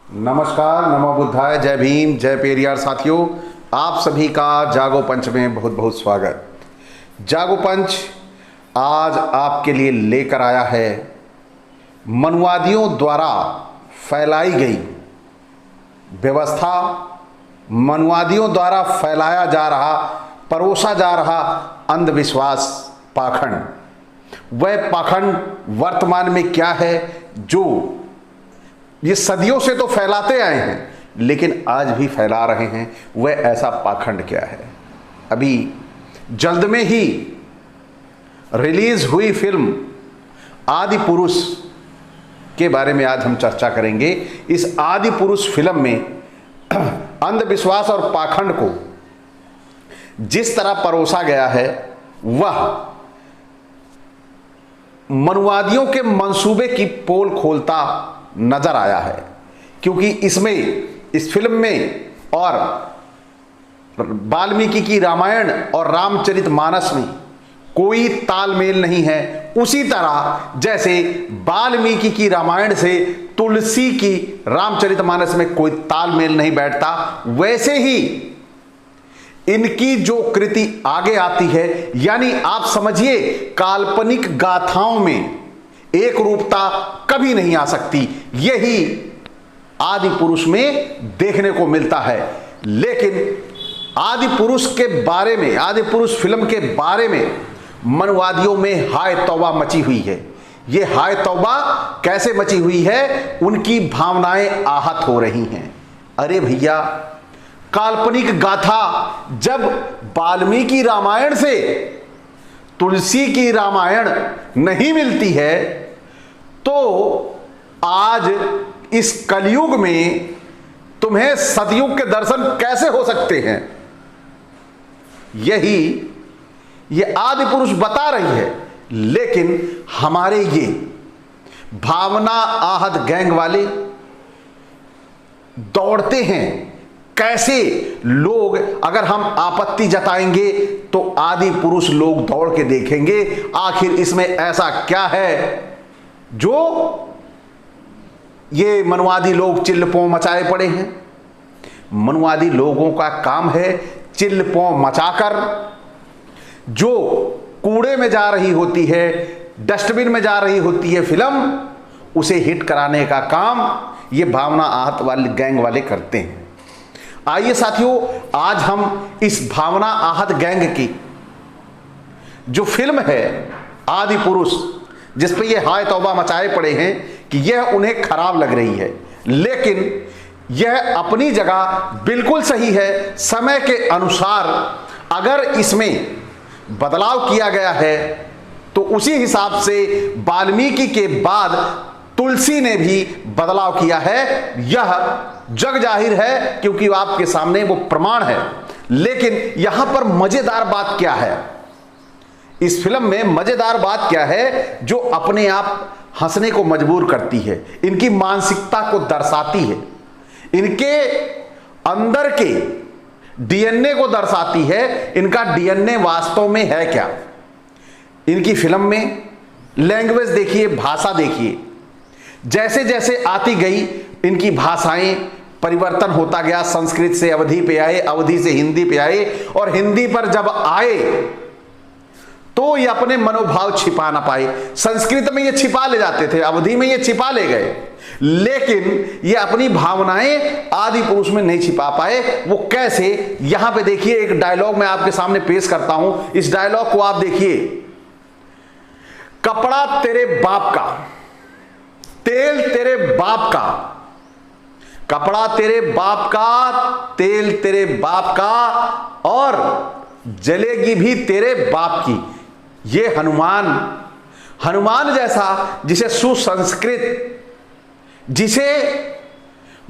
नमस्कार, नमो बुद्धाय, जय भीम, जय पेरियार। साथियों, आप सभी का जागो पंच में बहुत बहुत स्वागत। जागो पंच आज आपके लिए लेकर आया है मनुवादियों द्वारा फैलाई गई व्यवस्था, मनुवादियों द्वारा फैलाया जा रहा, परोसा जा रहा अंधविश्वास पाखंड। वह पाखंड वर्तमान में क्या है जो ये सदियों से तो फैलाते आए हैं लेकिन आज भी फैला रहे हैं, वह ऐसा पाखंड क्या है। अभी जल्द में ही रिलीज हुई फिल्म आदि पुरुष के बारे में आज हम चर्चा करेंगे। इस आदि पुरुष फिल्म में अंधविश्वास और पाखंड को जिस तरह परोसा गया है वह मनुवादियों के मंसूबे की पोल खोलता नजर आया है, क्योंकि इस फिल्म में और वाल्मीकि की रामायण और रामचरितमानस में कोई तालमेल नहीं है। उसी तरह जैसे वाल्मीकि की रामायण से तुलसी की रामचरितमानस में कोई तालमेल नहीं बैठता, वैसे ही इनकी जो कृति आगे आती है, यानी आप समझिए काल्पनिक गाथाओं में एक रूपता कभी नहीं आ सकती। यही आदि पुरुष में देखने को मिलता है। लेकिन आदि पुरुष के बारे में, आदि पुरुष फिल्म के बारे में मनुवादियों में हाय तौबा मची हुई है। ये हाय तौबा कैसे मची हुई है? उनकी भावनाएं आहत हो रही हैं। अरे भैया, काल्पनिक गाथा जब वाल्मीकि रामायण से तुलसी की रामायण नहीं मिलती है तो आज इस कलयुग में तुम्हें सतयुग के दर्शन कैसे हो सकते हैं? ये आदि पुरुष बता रही है। लेकिन हमारे ये भावना आहत गैंग वाले दौड़ते हैं। कैसे लोग, अगर हम आपत्ति जताएंगे तो आदि पुरुष लोग दौड़ के देखेंगे आखिर इसमें ऐसा क्या है जो ये मनुवादी लोग चिल्लपों मचाए पड़े हैं। मनुवादी लोगों का काम है चिल्लपों मचाकर जो कूड़े में जा रही होती है, डस्टबिन में जा रही होती है फिल्म, उसे हिट कराने का काम ये भावना आहत वाले गैंग वाले करते हैं। आइए साथियों, आज हम इस भावना आहत गैंग की जो फिल्म है आदि पुरुष, जिस पे ये हाय तौबा मचाए पड़े हैं कि यह उन्हें खराब लग रही है, लेकिन यह अपनी जगह बिल्कुल सही है। समय के अनुसार अगर इसमें बदलाव किया गया है तो उसी हिसाब से वाल्मीकि के बाद तुलसी ने भी बदलाव किया है। यह जग जाहिर है क्योंकि आपके सामने वो प्रमाण है। लेकिन यहां पर मजेदार बात क्या है? इस फिल्म में मजेदार बात क्या है जो अपने आप हंसने को मजबूर करती है, इनकी मानसिकता को दर्शाती है, इनके अंदर के डीएनए को दर्शाती है। इनका डीएनए वास्तव में है क्या? इनकी फिल्म में लैंग्वेज देखिए, भाषा देखिए, जैसे जैसे आती गई इनकी भाषाएं परिवर्तन होता गया। संस्कृत से अवधी पे आए, अवधी से हिंदी पे आए, और हिंदी पर जब आए तो ये अपने मनोभाव छिपा ना पाए। संस्कृत में ये छिपा ले जाते थे, अवधी में ये छिपा ले गए, लेकिन ये अपनी भावनाएं आदि पुरुष में नहीं छिपा पाए। वो कैसे? यहां पे देखिए, एक डायलॉग मैं आपके सामने पेश करता हूं। इस डायलॉग को आप देखिए। कपड़ा तेरे बाप का, तेल तेरे बाप का, कपड़ा तेरे बाप का, तेल तेरे बाप का, और जलेगी भी तेरे बाप की। ये हनुमान जैसा, जिसे सुसंस्कृत, जिसे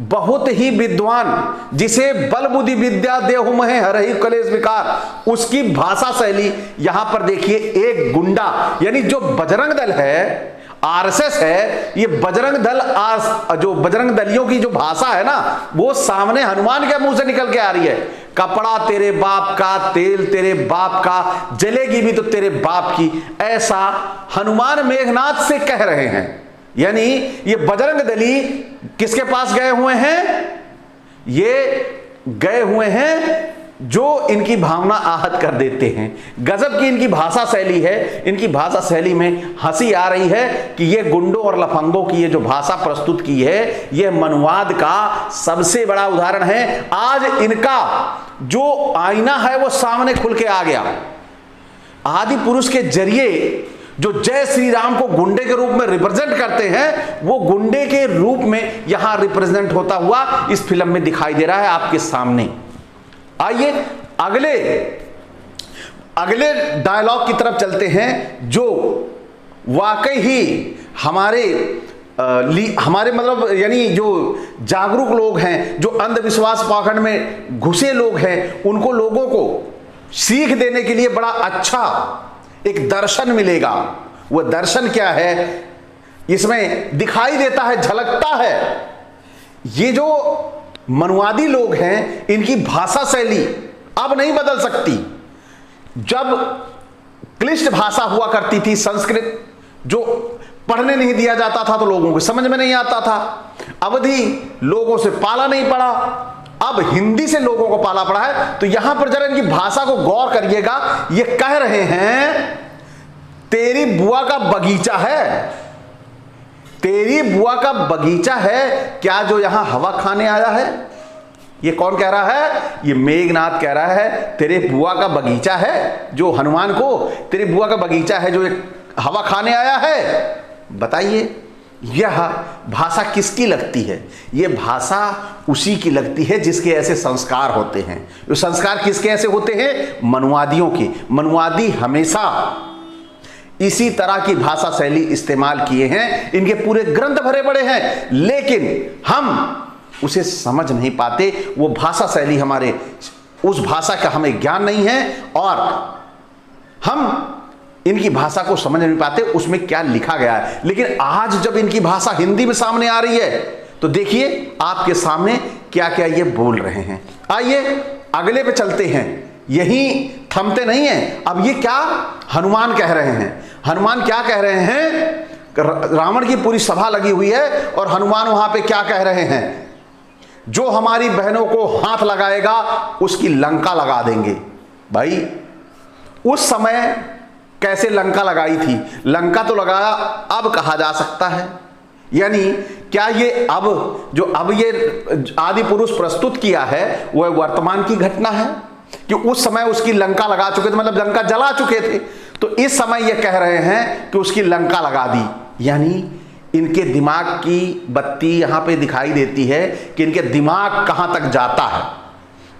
बहुत ही विद्वान, जिसे बल बुद्धि विद्या देहु महे हरहि कलेश विकार, उसकी भाषा शैली यहां पर देखिए। एक गुंडा, यानी जो बजरंग दल है, आरएसएस है, ये बजरंग दल, जो बजरंग दलियों की जो भाषा है ना, वो सामने हनुमान के मुंह से निकल के आ रही है। कपड़ा तेरे बाप का, तेल तेरे बाप का, जलेगी भी तो तेरे बाप की। ऐसा हनुमान मेघनाथ से कह रहे हैं। यानी ये बजरंग दली किसके पास गए हुए हैं? ये गए हुए हैं जो इनकी भावना आहत कर देते हैं। गजब की इनकी भाषा शैली है। इनकी भाषा शैली में हंसी आ रही है कि ये गुंडों और लफंगों की ये जो भाषा प्रस्तुत की है, ये मनुवाद का सबसे बड़ा उदाहरण है। आज इनका जो आईना है वो सामने खुल के आ गया। आदि पुरुष के जरिए जो जय श्री राम को गुंडे के रूप में रिप्रेजेंट करते हैं, वो गुंडे के रूप में यहां रिप्रेजेंट होता हुआ इस फिल्म में दिखाई दे रहा है आपके सामने। आइए अगले डायलॉग की तरफ चलते हैं, जो वाकई ही हमारे मतलब यानी जो जागरूक लोग हैं, जो अंधविश्वास पाखंड में घुसे लोग हैं, उनको लोगों को सीख देने के लिए बड़ा अच्छा एक दर्शन मिलेगा। वह दर्शन क्या है इसमें दिखाई देता है, झलकता है। ये जो मनुवादी लोग हैं, इनकी भाषा शैली अब नहीं बदल सकती। जब क्लिष्ट भाषा हुआ करती थी संस्कृत, जो पढ़ने नहीं दिया जाता था तो लोगों को समझ में नहीं आता था, अवधि लोगों से पाला नहीं पड़ा, अब हिंदी से लोगों को पाला पड़ा है। तो यहां पर जरा इनकी भाषा को गौर करिएगा। ये कह रहे हैं तेरी बुआ का बगीचा है, तेरी बुआ का बगीचा है क्या जो यहां हवा खाने आया है? ये कौन कह रहा है? ये मेघनाथ कह रहा है तेरे बुआ का बगीचा है, जो हनुमान को तेरी बुआ का बगीचा है जो एक हवा खाने आया है। बताइए यह भाषा किसकी लगती है? यह भाषा उसी की लगती है जिसके ऐसे संस्कार होते हैं। वो संस्कार किसके ऐसे होते हैं? मनुवादियों के। मनुवादी हमेशा इसी तरह की भाषा शैली इस्तेमाल किए हैं। इनके पूरे ग्रंथ भरे पड़े हैं, लेकिन हम उसे समझ नहीं पाते। वो भाषा शैली हमारे, उस भाषा का हमें ज्ञान नहीं है और हम इनकी भाषा को समझ नहीं पाते उसमें क्या लिखा गया है। लेकिन आज जब इनकी भाषा हिंदी में सामने आ रही है तो देखिए आपके सामने क्या क्या ये बोल रहे हैं। आइए अगले पे चलते हैं। यही थमते नहीं हैं। अब ये क्या हनुमान कह रहे हैं? हनुमान क्या कह रहे हैं? रावण की पूरी सभा लगी हुई है और हनुमान वहां पे क्या कह रहे हैं? जो हमारी बहनों को हाथ लगाएगा उसकी लंका लगा देंगे। भाई उस समय कैसे लंका लगाई थी? लंका तो लगाया अब कहा जा सकता है। यानी क्या ये अब ये आदि पुरुष प्रस्तुत किया है वह वर्तमान की घटना है कि उस समय उसकी लंका लगा चुके थे, मतलब लंका जला चुके थे, तो इस समय ये कह रहे हैं कि उसकी लंका लगा दी। यानी इनके दिमाग की बत्ती यहां पे दिखाई देती है कि इनके दिमाग कहां तक जाता है।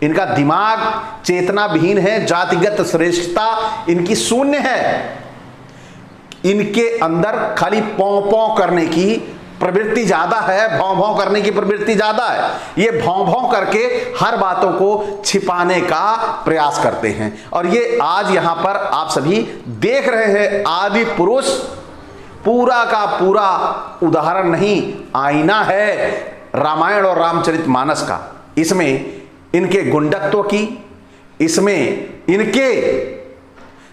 इनका दिमाग चेतना विहीन है, जातिगत श्रेष्ठता इनकी शून्य है। इनके अंदर खाली पौ पौ करने की प्रवृत्ति ज्यादा है, भौं भौं करने की प्रवृत्ति ज्यादा है। ये भौं भौं करके हर बातों को छिपाने का प्रयास करते हैं। और ये आज यहां पर आप सभी देख रहे हैं, आदि पुरुष पूरा का पूरा उदाहरण नहीं, आईना है रामायण और रामचरितमानस का। इसमें इनके गुंडत्व की, इसमें इनके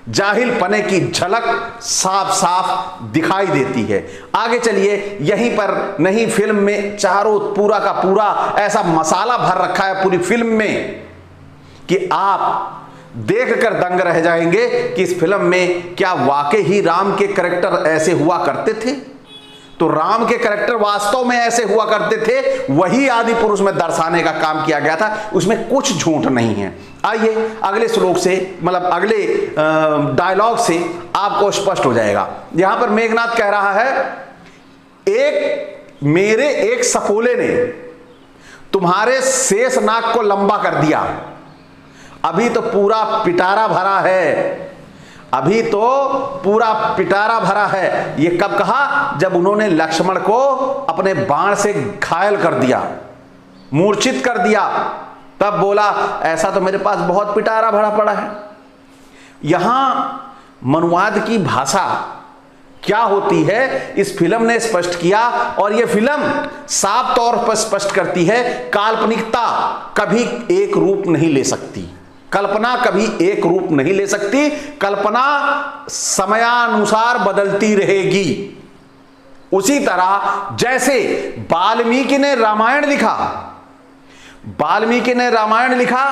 जाहिल पने की झलक साफ साफ दिखाई देती है। आगे चलिए, यहीं पर नहीं फिल्म में चारों पूरा का पूरा ऐसा मसाला भर रखा है पूरी फिल्म में कि आप देखकर दंग रह जाएंगे कि इस फिल्म में क्या वाकई ही राम के कैरेक्टर ऐसे हुआ करते थे? तो राम के कैरेक्टर वास्तव में ऐसे हुआ करते थे, वही आदि पुरुष में दर्शाने का काम किया गया था। उसमें कुछ झूठ नहीं है। आइए अगले श्लोक से, मतलब अगले डायलॉग से आपको स्पष्ट हो जाएगा। यहां पर मेघनाथ कह रहा है, मेरे एक सपोले ने तुम्हारे शेष नाक को लंबा कर दिया। अभी तो पूरा पिटारा भरा है, अभी तो पूरा पिटारा भरा है। ये कब कहा? जब उन्होंने लक्ष्मण को अपने बाण से घायल कर दिया, मूर्छित कर दिया, तब बोला ऐसा तो मेरे पास बहुत पिटारा भरा पड़ा है। यहां मनुवाद की भाषा क्या होती है इस फिल्म ने स्पष्ट किया। और यह फिल्म साफ तौर पर स्पष्ट करती है, काल्पनिकता कभी एक रूप नहीं ले सकती, कल्पना कभी एक रूप नहीं ले सकती। कल्पना समयानुसार बदलती रहेगी। उसी तरह जैसे वाल्मीकि ने रामायण लिखा,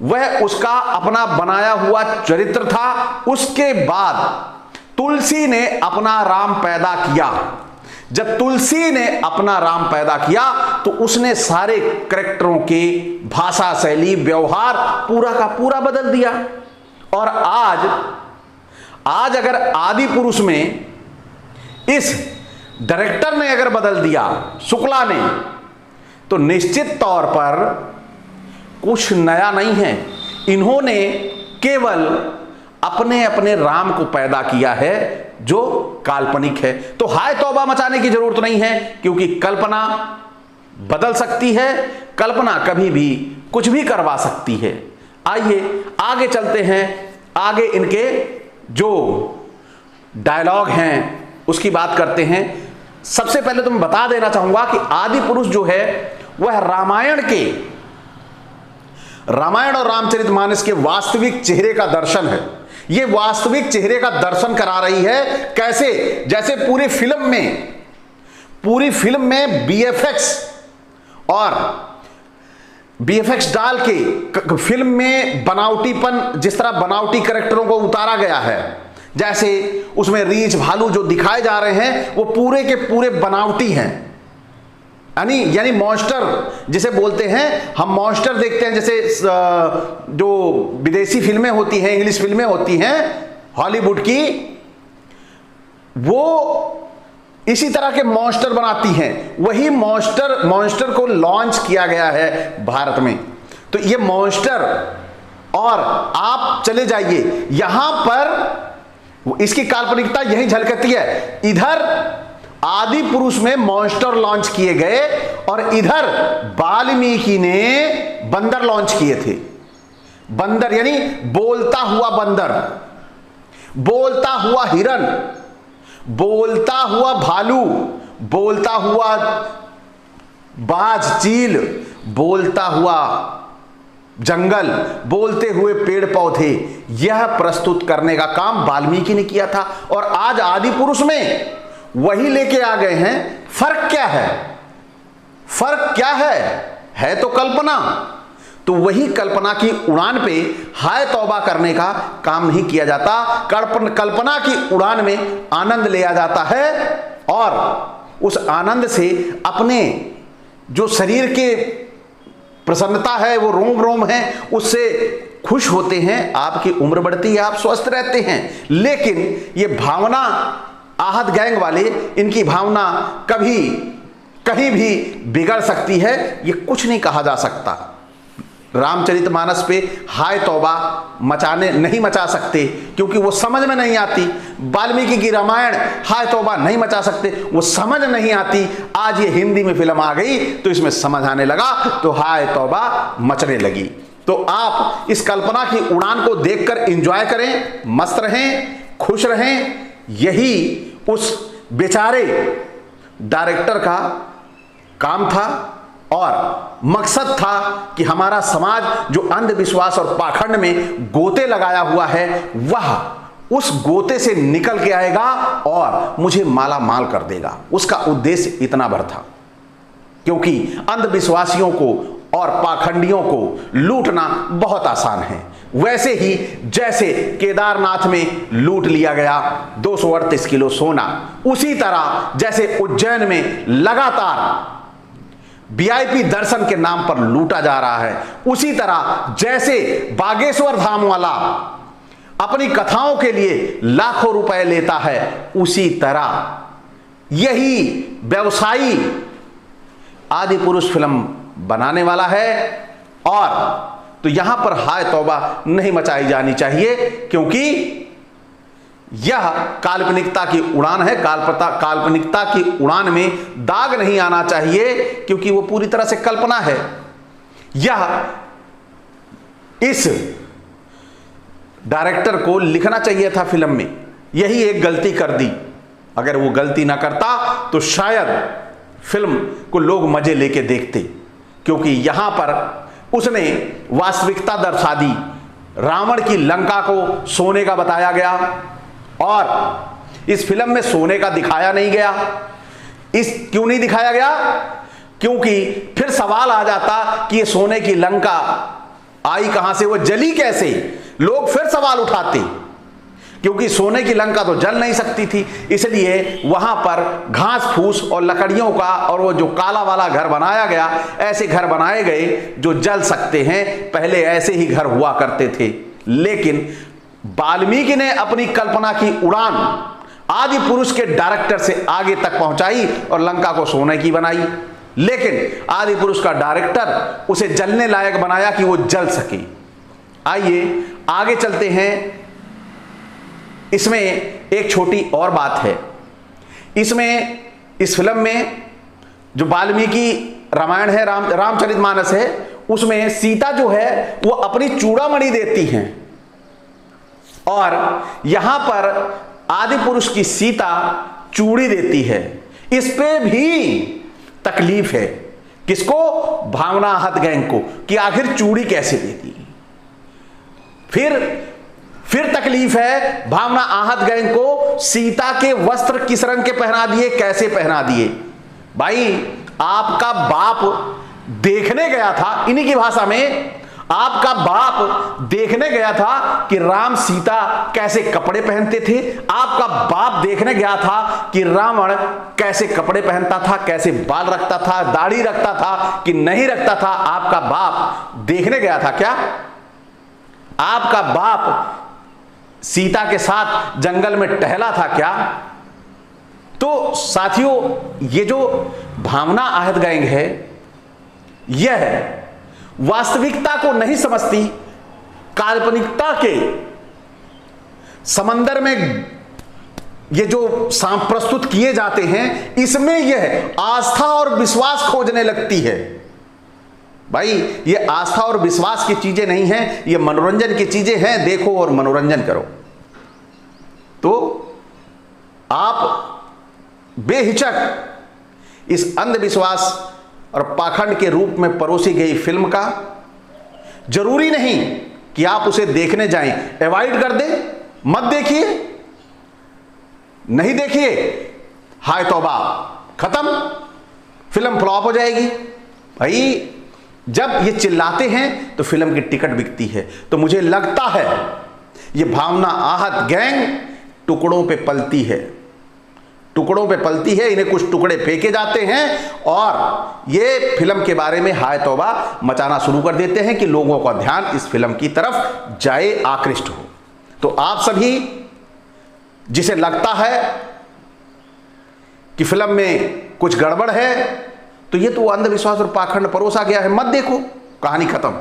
वह उसका अपना बनाया हुआ चरित्र था। उसके बाद तुलसी ने अपना राम पैदा किया। जब तुलसी ने अपना राम पैदा किया तो उसने सारे कैरेक्टरों के भाषा, शैली, व्यवहार पूरा का पूरा बदल दिया। और आज अगर आदि पुरुष में इस डायरेक्टर ने अगर बदल दिया, शुक्ला ने, तो निश्चित तौर पर कुछ नया नहीं है। इन्होंने केवल अपने राम को पैदा किया है जो काल्पनिक है। तो हाय तौबा मचाने की जरूरत नहीं है, क्योंकि कल्पना बदल सकती है, कल्पना कभी भी कुछ भी करवा सकती है। आइए आगे चलते हैं, आगे इनके जो डायलॉग हैं उसकी बात करते हैं। सबसे पहले तो मैं बता देना चाहूंगा कि आदि पुरुष जो है वह रामायण और रामचरितमानस के वास्तविक चेहरे का दर्शन है। यह वास्तविक चेहरे का दर्शन करा रही है। कैसे? जैसे पूरी फिल्म में बीएफएक्स डाल के फिल्म में बनावटीपन, जिस तरह बनावटी कैरेक्टरों को उतारा गया है, जैसे उसमें रीछ भालू जो दिखाए जा रहे हैं वो पूरे के पूरे बनावटी हैं। यानी मॉन्स्टर जिसे बोलते हैं, हम मॉन्स्टर देखते हैं जैसे जो विदेशी फिल्में होती हैं, इंग्लिश फिल्में होती हैं हॉलीवुड की, वो इसी तरह के मॉन्स्टर बनाती हैं। वही मॉन्स्टर को लॉन्च किया गया है भारत में। तो ये मॉन्स्टर, और आप चले जाइए यहां पर इसकी काल्पनिकता यही झलकती है। इधर आदि पुरुष में मॉन्स्टर लॉन्च किए गए और इधर वाल्मीकि ने बंदर लॉन्च किए थे। बंदर यानी बोलता हुआ बंदर, बोलता हुआ हिरन, बोलता हुआ भालू, बोलता हुआ बाज, चील, बोलता हुआ जंगल, बोलते हुए पेड़ पौधे, यह प्रस्तुत करने का काम वाल्मीकि ने किया था। और आज आदि पुरुष में वही लेके आ गए हैं। फर्क क्या है? फर्क क्या है तो कल्पना। तो वही कल्पना की उड़ान पे हाय तौबा करने का काम नहीं किया जाता। कल्पना की उड़ान में आनंद लिया जाता है और उस आनंद से अपने जो शरीर के प्रसन्नता है, वो रोम रोम है, उससे खुश होते हैं। आपकी उम्र बढ़ती है, आप स्वस्थ रहते हैं। लेकिन ये भावना, आहत गैंग वाले, इनकी भावना कभी कहीं भी बिगड़ सकती है। ये कुछ नहीं कहा जा सकता। रामचरितमानस पे हाय तौबा नहीं मचा सकते, क्योंकि वो समझ में नहीं आती। वाल्मीकि की रामायण हाय तौबा नहीं मचा सकते, वो समझ नहीं आती। आज ये हिंदी में फिल्म आ गई तो इसमें समझ आने लगा, तो हाय तौबा मचने लगी। तो आप इस कल्पना की उड़ान को देखकर एंजॉय करें, मस्त रहें, खुश रहें। यही उस बेचारे डायरेक्टर का काम था और मकसद था कि हमारा समाज जो अंधविश्वास और पाखंड में गोते लगाया हुआ है, वह उस गोते से निकल के आएगा और मुझे माला माल कर देगा। उसका उद्देश्य इतना भर था, क्योंकि अंधविश्वासियों को और पाखंडियों को लूटना बहुत आसान है। वैसे ही जैसे केदारनाथ में लूट लिया गया 238 किलो सोना, उसी तरह जैसे उज्जैन में लगातार वीआईपी दर्शन के नाम पर लूटा जा रहा है, उसी तरह जैसे बागेश्वर धाम वाला अपनी कथाओं के लिए लाखों रुपए लेता है, उसी तरह यही व्यवसायी आदि पुरुष फिल्म बनाने वाला है। और तो यहां पर हाय तौबा नहीं मचाई जानी चाहिए, क्योंकि यह काल्पनिकता की उड़ान है। काल्पनिकता की उड़ान में दाग नहीं आना चाहिए, क्योंकि वो पूरी तरह से कल्पना है। यह इस डायरेक्टर को लिखना चाहिए था फिल्म में, यही एक गलती कर दी। अगर वो गलती ना करता तो शायद फिल्म को लोग मजे लेके देखते, क्योंकि यहां पर उसने वास्तविकता दर्शा दी। रावण की लंका को सोने का बताया गया और इस फिल्म में सोने का दिखाया नहीं गया। क्यों नहीं दिखाया गया? क्योंकि फिर सवाल आ जाता कि ये सोने की लंका आई कहां से, वो जली कैसे, लोग फिर सवाल उठाते। क्योंकि सोने की लंका तो जल नहीं सकती थी, इसलिए वहां पर घास फूस और लकड़ियों का और वो जो काला वाला घर बनाया गया, ऐसे घर बनाए गए जो जल सकते हैं। पहले ऐसे ही घर हुआ करते थे, लेकिन वाल्मीकि ने अपनी कल्पना की उड़ान आदि पुरुष के डायरेक्टर से आगे तक पहुंचाई और लंका को सोने की बनाई। लेकिन आदि पुरुष का डायरेक्टर उसे जलने लायक बनाया कि वो जल सके। आइए आगे चलते हैं। इसमें एक छोटी और बात है। इस फिल्म में जो वाल्मीकि रामायण है, रामचरितमानस है, उसमें सीता जो है वो अपनी चूड़ामणि देती हैं, और यहां पर आदि पुरुष की सीता चूड़ी देती है। इस पे भी तकलीफ है। किसको? भावना आहत गैंग को, कि आखिर चूड़ी कैसे देती। फिर तकलीफ है भावना आहत गैंग को, सीता के वस्त्र किस रंग के पहना दिए, कैसे पहना दिए। भाई आपका बाप देखने गया था, इन्हीं की भाषा में, आपका बाप देखने गया था कि राम सीता कैसे कपड़े पहनते थे। आपका बाप देखने गया था कि रावण कैसे कपड़े पहनता था, कैसे बाल रखता था, दाढ़ी रखता था कि नहीं रखता था। आपका बाप देखने गया था क्या? आपका बाप सीता के साथ जंगल में टहला था क्या? तो साथियों, ये जो भावना आहत गैंग है, यह वास्तविकता को नहीं समझती, काल्पनिकता के समंदर में ये जो सांप प्रस्तुत किए जाते हैं, इसमें यह आस्था और विश्वास खोजने लगती है। भाई ये आस्था और विश्वास की चीजें नहीं हैं, ये मनोरंजन की चीजें हैं। देखो और मनोरंजन करो। तो आप बेहिचक इस अंधविश्वास और पाखंड के रूप में परोसी गई फिल्म का, जरूरी नहीं कि आप उसे देखने जाएं, अवॉइड कर दें, मत देखिए, नहीं देखिए, हाय तौबा, खत्म, फिल्म फ्लॉप हो जाएगी। भाई जब ये चिल्लाते हैं तो फिल्म की टिकट बिकती है। तो मुझे लगता है ये भावना आहत गैंग टुकड़ों पे पलती है, टुकड़ों पे पलती है। इन्हें कुछ टुकड़े फेंके जाते हैं और ये फिल्म के बारे में हाय तौबा मचाना शुरू कर देते हैं कि लोगों का ध्यान इस फिल्म की तरफ जाए, आकृष्ट हो। तो आप सभी जिसे लगता है कि फिल्म में कुछ गड़बड़ है, तो ये तो अंधविश्वास और पाखंड परोसा गया है, मत देखो, कहानी खत्म,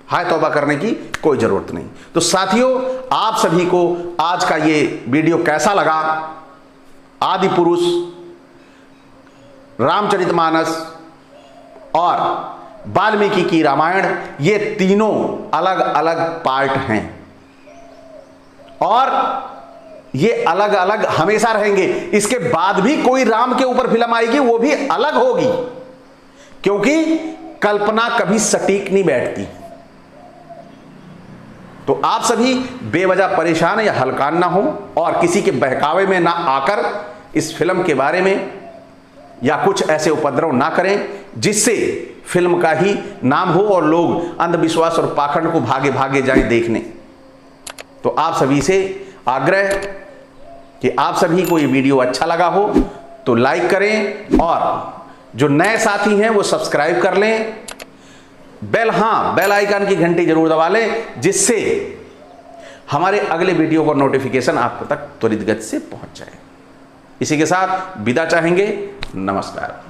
हाय तौबा करने की कोई जरूरत नहीं। तो साथियों, आप सभी को आज का ये वीडियो कैसा लगा? आदि पुरुष, रामचरितमानस और वाल्मीकि की रामायण, ये तीनों अलग अलग पार्ट हैं और ये अलग अलग हमेशा रहेंगे। इसके बाद भी कोई राम के ऊपर फिल्म आएगी, वो भी अलग होगी, क्योंकि कल्पना कभी सटीक नहीं बैठती। तो आप सभी बेवजह परेशान या हलकान ना हो और किसी के बहकावे में ना आकर इस फिल्म के बारे में या कुछ ऐसे उपद्रव ना करें जिससे फिल्म का ही नाम हो और लोग अंधविश्वास और पाखंड को भागे भागे जाएं देखने। तो आप सभी से आग्रह कि आप सभी को ये वीडियो अच्छा लगा हो तो लाइक करें और जो नए साथी हैं वो सब्सक्राइब कर लें। बेल आइकन की घंटी जरूर दबा लें, जिससे हमारे अगले वीडियो का नोटिफिकेशन आप तक त्वरित गति से पहुंच जाए। इसी के साथ विदा चाहेंगे। नमस्कार।